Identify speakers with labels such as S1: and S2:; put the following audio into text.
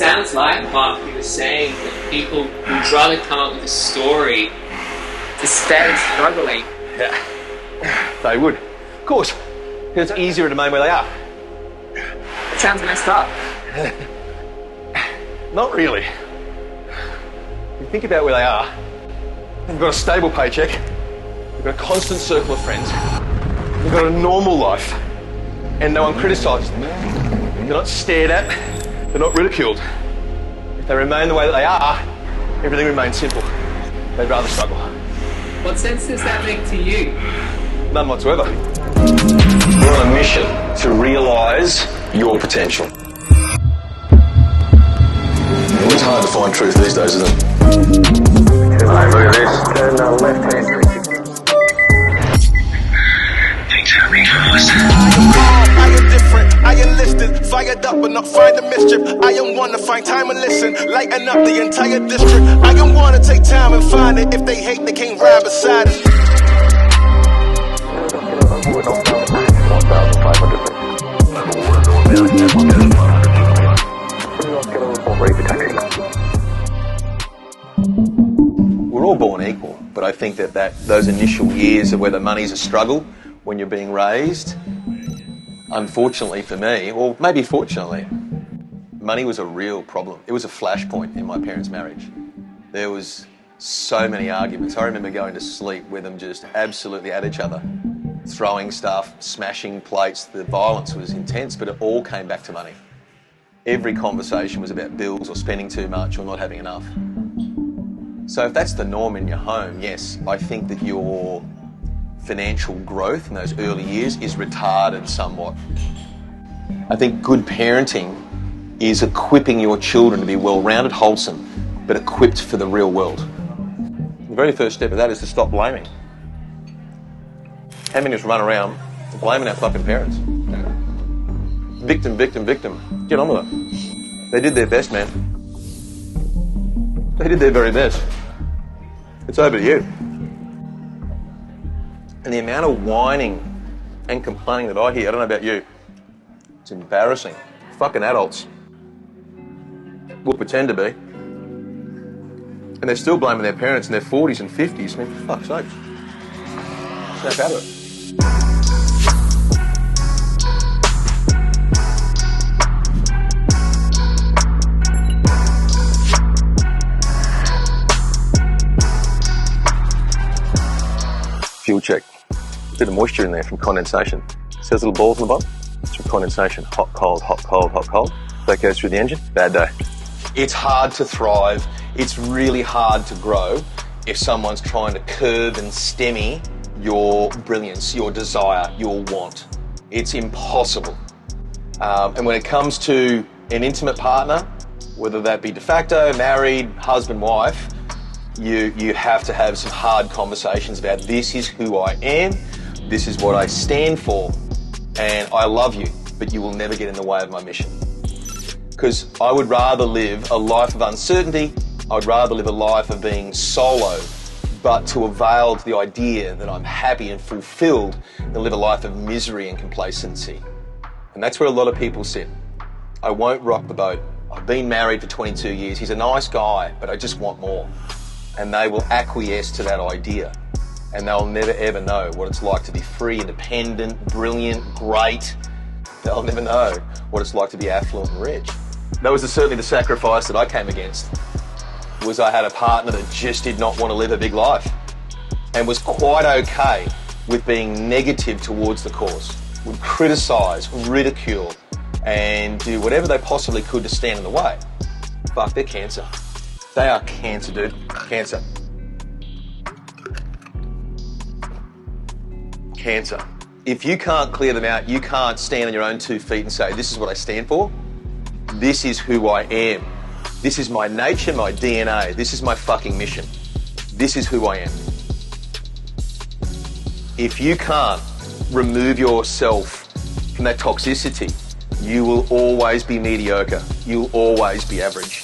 S1: sounds like, Mark, you were saying that people would rather come up with a story to stay struggling.
S2: Yeah, they would. Of course, because it's easier to remain where they are.
S1: It sounds messed up.
S2: Not really. You think about where they are. They've got a stable paycheck. They've got a constant circle of friends. They've got a normal life. And no one criticises them. They're not stared at. They're not ridiculed. If they remain the way that they are, everything remains simple. They'd rather struggle.
S1: What sense does that make to you?
S2: None whatsoever. We're on a mission to realise your potential. It's hard to find truth these days, isn't it?
S3: Look at this. Turn left hand. Things happening fast.
S4: I am different, I enlisted, fired up but not find the mischief. I am one to find time and listen, lighten up the entire district. I am one to take time and find it. If they hate, they can't ride beside it.
S2: We're all born equal, but I think that those initial years of where the money's a struggle when you're being raised, unfortunately for me, or maybe fortunately, money was a real problem. It was a flashpoint in my parents' marriage. There was so many arguments. I remember going to sleep with them just absolutely at each other, throwing stuff, smashing plates. The violence was intense, but it all came back to money. Every conversation was about bills or spending too much or not having enough. So if that's the norm in your home, yes, I think that your financial growth in those early years is retarded somewhat. I think good parenting is equipping your children to be well-rounded, wholesome, but equipped for the real world. The very first step of that is to stop blaming. How many of us run around blaming our fucking parents? Victim, victim, victim. Get on with it. They did their best, man. They did their very best. It's over to you. And the amount of whining and complaining that I hear, I don't know about you, it's embarrassing. Fucking adults will pretend to be. And they're still blaming their parents in their 40s and 50s. I mean, for fuck's sake. Snap out of it. Fuel check. A bit of moisture in there from condensation. It says little balls on the bottom. It's from condensation. Hot, cold, hot, cold, hot, cold. That goes through the engine. Bad day. It's hard to thrive. It's really hard to grow if someone's trying to curb and stymie your brilliance, your desire, your want. It's impossible. And when it comes to an intimate partner, whether that be de facto, married, husband, wife, you have to have some hard conversations about this is who I am, this is what I stand for, and I love you, but you will never get in the way of my mission. Because I would rather live a life of uncertainty, I would rather live a life of being solo, but to avail to the idea that I'm happy and fulfilled, than live a life of misery and complacency. And that's where a lot of people sit. I won't rock the boat. I've been married for 22 years. He's a nice guy, but I just want more. And they will acquiesce to that idea. And they'll never ever know what it's like to be free, independent, brilliant, great. They'll never know what it's like to be affluent and rich. That was certainly the sacrifice that I came against. Was I had a partner that just did not want to live a big life and was quite okay with being negative towards the cause, would criticise, ridicule, and do whatever they possibly could to stand in the way. Fuck, they're cancer. They are cancer, dude. Cancer. Cancer. If you can't clear them out, you can't stand on your own 2 feet and say, this is what I stand for. This is who I am. This is my nature, my DNA. This is my fucking mission. This is who I am. If you can't remove yourself from that toxicity, you will always be mediocre. You'll always be average.